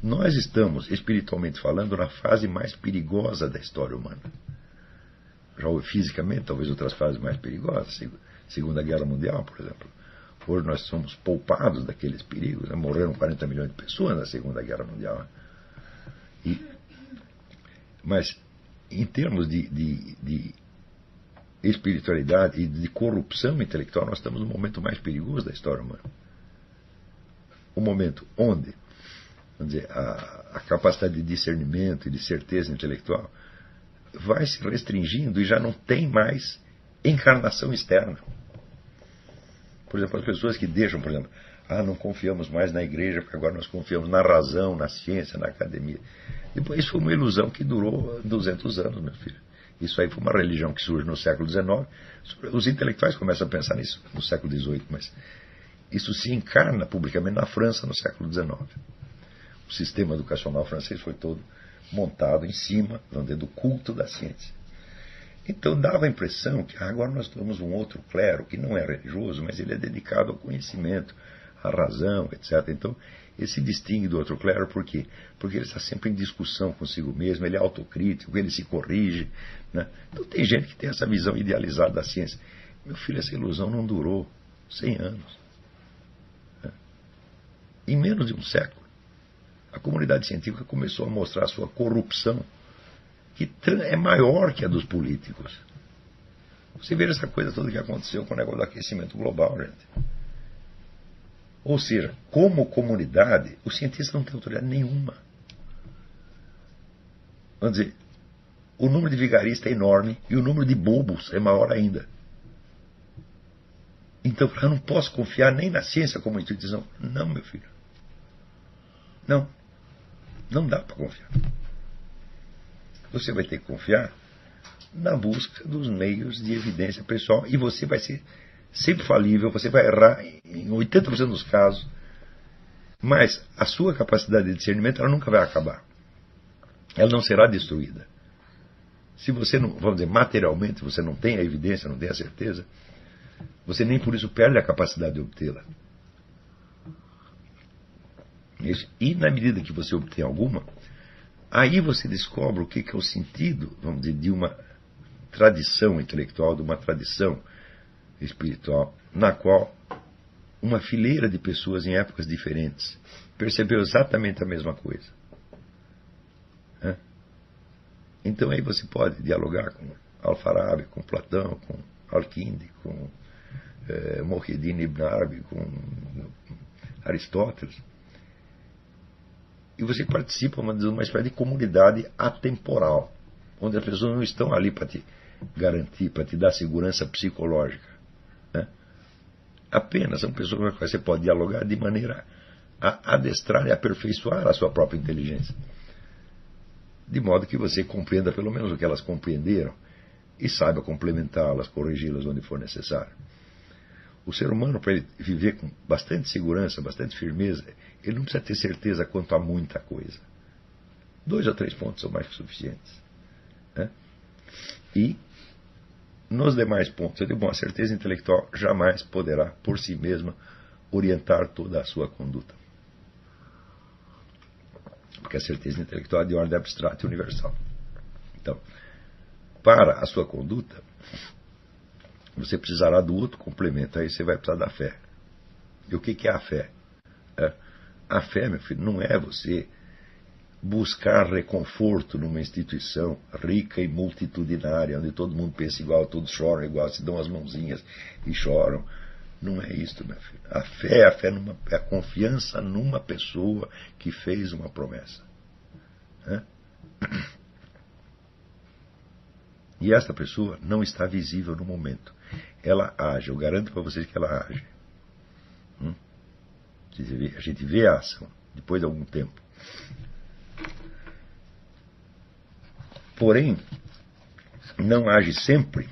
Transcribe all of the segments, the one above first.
Nós estamos, espiritualmente falando, na fase mais perigosa da história humana. Já houve fisicamente, talvez outras fases mais perigosas, Segunda Guerra Mundial, por exemplo. Hoje nós somos poupados daqueles perigos, né? Morreram 40 milhões de pessoas na Segunda Guerra Mundial. Mas, em termos de espiritualidade e de corrupção intelectual, nós estamos no momento mais perigoso da história humana. O momento onde, vamos dizer, a capacidade de discernimento e de certeza intelectual vai se restringindo e já não tem mais encarnação externa. Por exemplo, as pessoas que deixam, por exemplo, não confiamos mais na igreja, porque agora nós confiamos na razão, na ciência, na academia. Depois isso foi uma ilusão que durou 200 anos, meu filho. Isso aí foi uma religião que surge no século XIX. Os intelectuais começam a pensar nisso no século XVIII, mas isso se encarna publicamente na França no século XIX. O sistema educacional francês foi todo montado em cima, vamos dizer, do culto da ciência. Então dava a impressão que agora nós temos um outro clero que não é religioso, mas ele é dedicado ao conhecimento, à razão, etc. Então ele se distingue do outro clero por quê? Porque ele está sempre em discussão consigo mesmo, ele é autocrítico, ele se corrige, né? Então tem gente que tem essa visão idealizada da ciência. Meu filho, essa ilusão não durou 100 anos. Né? Em menos de um século, a comunidade científica começou a mostrar a sua corrupção, que é maior que a dos políticos. Você vê essa coisa toda que aconteceu com o negócio do aquecimento global, gente. Ou seja, como comunidade, os cientistas não têm autoridade nenhuma. Vamos dizer, o número de vigaristas é enorme e o número de bobos é maior ainda. Então, eu não posso confiar nem na ciência como instituição. Não, meu filho. Não. Não dá para confiar. Você vai ter que confiar na busca dos meios de evidência pessoal e você vai ser sempre falível, você vai errar em 80% dos casos, mas a sua capacidade de discernimento ela nunca vai acabar. Ela não será destruída. Se você não, vamos dizer, materialmente você não tem a evidência, não tem a certeza, você nem por isso perde a capacidade de obtê-la. E na medida que você obtém alguma, aí você descobre o que é o sentido, vamos dizer, de uma tradição intelectual, de uma tradição espiritual, na qual uma fileira de pessoas em épocas diferentes percebeu exatamente a mesma coisa. Então aí você pode dialogar com Al-Farabi, com Platão, com Al-Kindi, com Muhyiddin Ibn Arabi, com Aristóteles. E você participa de uma espécie de comunidade atemporal, onde as pessoas não estão ali para te garantir, para te dar segurança psicológica. Né? Apenas são pessoas com as quais você pode dialogar de maneira a adestrar e aperfeiçoar a sua própria inteligência. De modo que você compreenda pelo menos o que elas compreenderam e saiba complementá-las, corrigi-las onde for necessário. O ser humano, para ele viver com bastante segurança, bastante firmeza, ele não precisa ter certeza quanto a muita coisa. 2 ou 3 pontos são mais que suficientes. Né? E, nos demais pontos, eu digo, bom, a certeza intelectual jamais poderá, por si mesma, orientar toda a sua conduta. Porque a certeza intelectual é de ordem abstrata e universal. Então, para a sua conduta, você precisará do outro complemento. Aí você vai precisar da fé. E o que é a fé? A fé, meu filho, não é você buscar reconforto numa instituição rica e multitudinária, onde todo mundo pensa igual, todos choram igual, se dão as mãozinhas e choram. Não é isso, meu filho. A fé é a confiança numa pessoa que fez uma promessa. E esta pessoa não está visível no momento. Ela age, eu garanto para vocês que ela age. A gente vê a ação depois de algum tempo. Porém, não age sempre,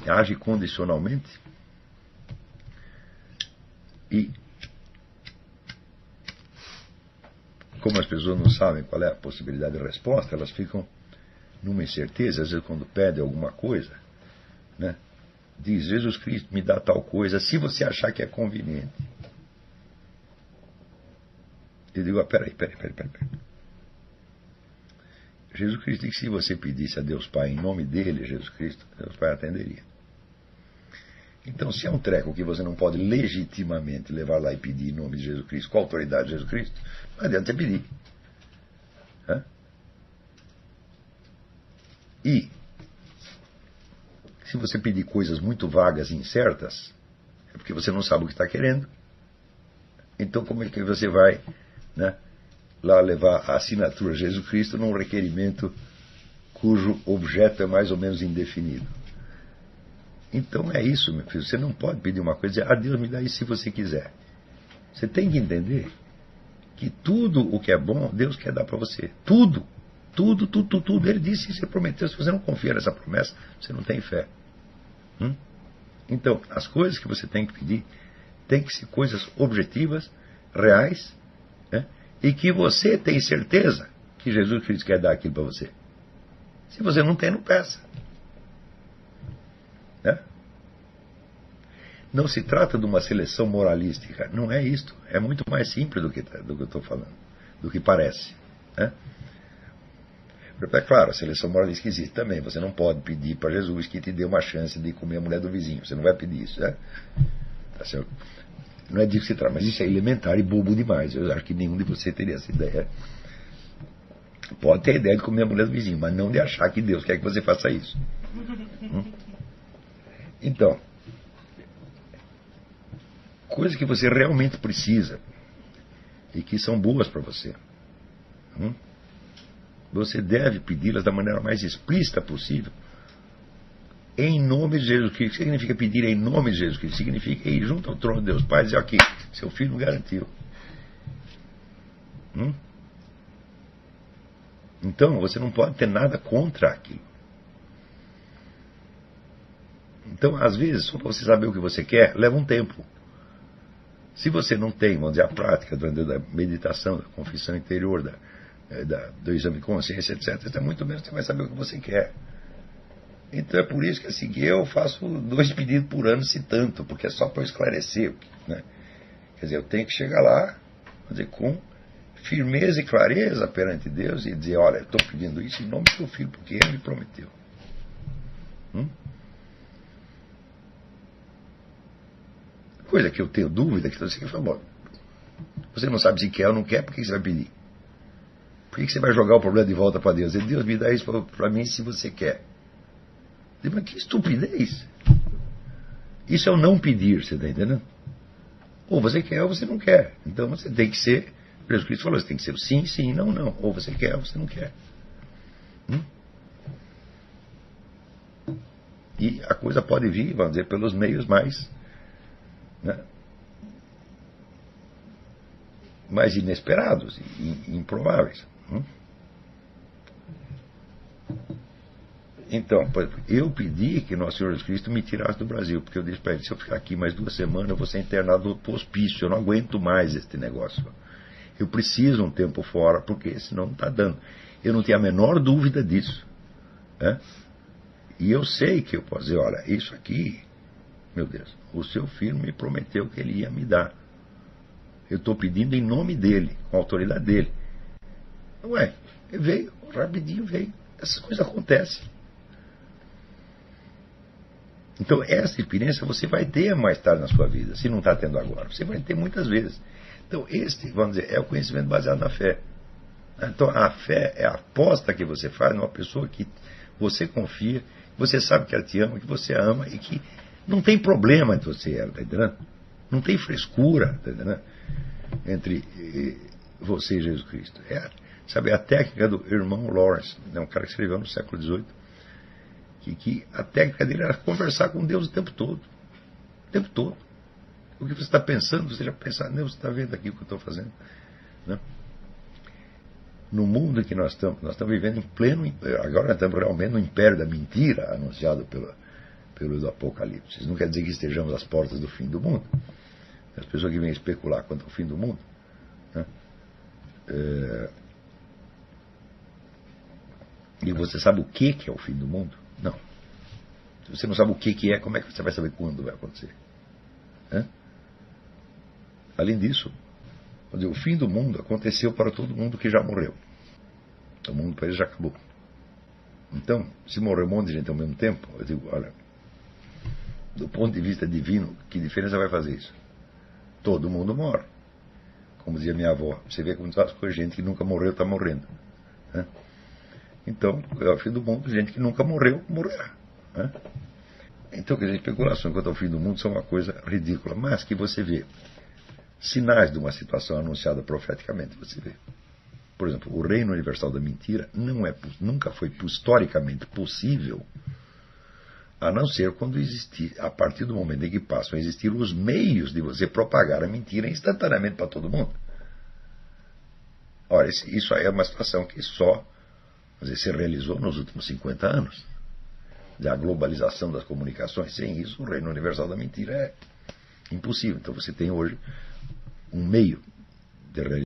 age condicionalmente. E, como as pessoas não sabem qual é a possibilidade de resposta, elas ficam numa incerteza. Às vezes, quando pedem alguma coisa, né, diz: Jesus Cristo, me dá tal coisa, se você achar que é conveniente. Eu digo, peraí. Jesus Cristo disse que se você pedisse a Deus Pai em nome dele, Jesus Cristo, Deus Pai atenderia. Então, se é um treco que você não pode legitimamente levar lá e pedir em nome de Jesus Cristo, com a autoridade de Jesus Cristo, não adianta você pedir. E, se você pedir coisas muito vagas e incertas, é porque você não sabe o que está querendo. Então, como é que você vai, né, lá levar a assinatura de Jesus Cristo num requerimento cujo objeto é mais ou menos indefinido? Então é isso, meu filho. Você não pode pedir uma coisa e dizer, Deus me dá isso se você quiser. Você tem que entender que tudo o que é bom, Deus quer dar para você. Tudo. Ele disse e você prometeu. Se você não confia nessa promessa, você não tem fé. Então, as coisas que você tem que pedir tem que ser coisas objetivas, reais, né? E que você tem certeza que Jesus Cristo quer dar aquilo para você. Se você não tem, não peça. Né? Não se trata de uma seleção moralística. Não é isto. É muito mais simples do que eu estou falando. Do que parece. Né? É claro, a seleção moralística existe também. Você não pode pedir para Jesus que te dê uma chance de comer a mulher do vizinho. Você não vai pedir isso. Né? Não é disso que se trata. Mas isso é elementar e bobo demais. Eu acho que nenhum de vocês teria essa ideia. Pode ter a ideia de comer a mulher do vizinho, mas não de achar que Deus quer que você faça isso. Então, coisas que você realmente precisa e que são boas para você, você deve pedi-las da maneira mais explícita possível, em nome de Jesus Cristo. O que significa pedir em nome de Jesus Cristo? Significa ir junto ao trono de Deus Pai e dizer, aqui, seu filho não garantiu. Então, você não pode ter nada contra aquilo. Então, às vezes, só para você saber o que você quer, leva um tempo. Se você não tem, vamos dizer, a prática da meditação, da confissão interior, do exame de consciência, etc., então, muito menos você vai saber o que você quer. Então, é por isso que assim, eu faço 2 pedidos por ano, se tanto, porque é só para eu esclarecer. Né? Quer dizer, eu tenho que chegar lá, vamos dizer, com firmeza e clareza perante Deus e dizer, olha, eu estou pedindo isso em nome do seu filho, porque ele me prometeu. Coisa que eu tenho dúvida, que você fala, bom, você não sabe se quer ou não quer, por que você vai pedir? Por que você vai jogar o problema de volta para Deus? Deus me dá isso para mim se você quer. Mas que estupidez! Isso é o não pedir, você está entendendo? Ou você quer ou você não quer. Então você tem que ser, Jesus Cristo falou, você tem que ser o sim, sim, não, não. Ou você quer ou você não quer. E a coisa pode vir, vamos dizer, pelos meios mais, né, mais inesperados e improváveis. Então, eu pedi que Nosso Senhor Jesus Cristo me tirasse do Brasil, porque eu disse para ele, se eu ficar aqui mais 2 semanas, eu vou ser internado no hospício, eu não aguento mais este negócio. Eu preciso um tempo fora, porque senão não está dando. Eu não tenho a menor dúvida disso. Né? E eu sei que eu posso dizer, olha, isso aqui, meu Deus, o seu filho me prometeu que ele ia me dar. Eu estou pedindo em nome dele, com a autoridade dele. Ué, veio, rapidinho veio. Essas coisas acontecem. Então, essa experiência você vai ter mais tarde na sua vida, se não está tendo agora. Você vai ter muitas vezes. Então, vamos dizer, é o conhecimento baseado na fé. Então, a fé é a aposta que você faz numa pessoa que você confia, você sabe que ela te ama, que você a ama e que não tem problema entre você e ela, tá entendendo? Não tem frescura, tá entendendo? Entre você e Jesus Cristo. Sabe, a técnica do irmão Lawrence, um cara que escreveu no século XVIII, que a técnica dele era conversar com Deus o tempo todo. O tempo todo. O que você está pensando, você já pensa, Deus, você está vendo aqui o que eu estou fazendo? Né? No mundo em que nós estamos vivendo em pleno, agora nós estamos realmente no império da mentira anunciado pelo Apocalipse. Isso não quer dizer que estejamos às portas do fim do mundo. As pessoas que vêm especular quanto ao fim do mundo, né? E você sabe o que é o fim do mundo? Não. Se você não sabe o que é, como é que você vai saber quando vai acontecer? Além disso, O fim do mundo aconteceu para todo mundo que já morreu. O mundo para ele já acabou. Então, se morrer um monte de gente ao mesmo tempo, eu digo, olha, do ponto de vista divino, que diferença vai fazer isso? Todo mundo morre. Como dizia minha avó, você vê como as coisas, gente que nunca morreu está morrendo. Né? Então, é o fim do mundo, gente que nunca morreu, morrerá. Né? Então, quer dizer, especulações quanto ao fim do mundo são uma coisa ridícula, mas que você vê sinais de uma situação anunciada profeticamente, você vê. Por exemplo, o reino universal da mentira nunca foi historicamente possível, a não ser quando existir, a partir do momento em que passam a existir os meios de você propagar a mentira instantaneamente para todo mundo. Ora, isso aí é uma situação que só se realizou nos últimos 50 anos. A globalização das comunicações, sem isso, o reino universal da mentira é impossível. Então você tem hoje um meio de realizar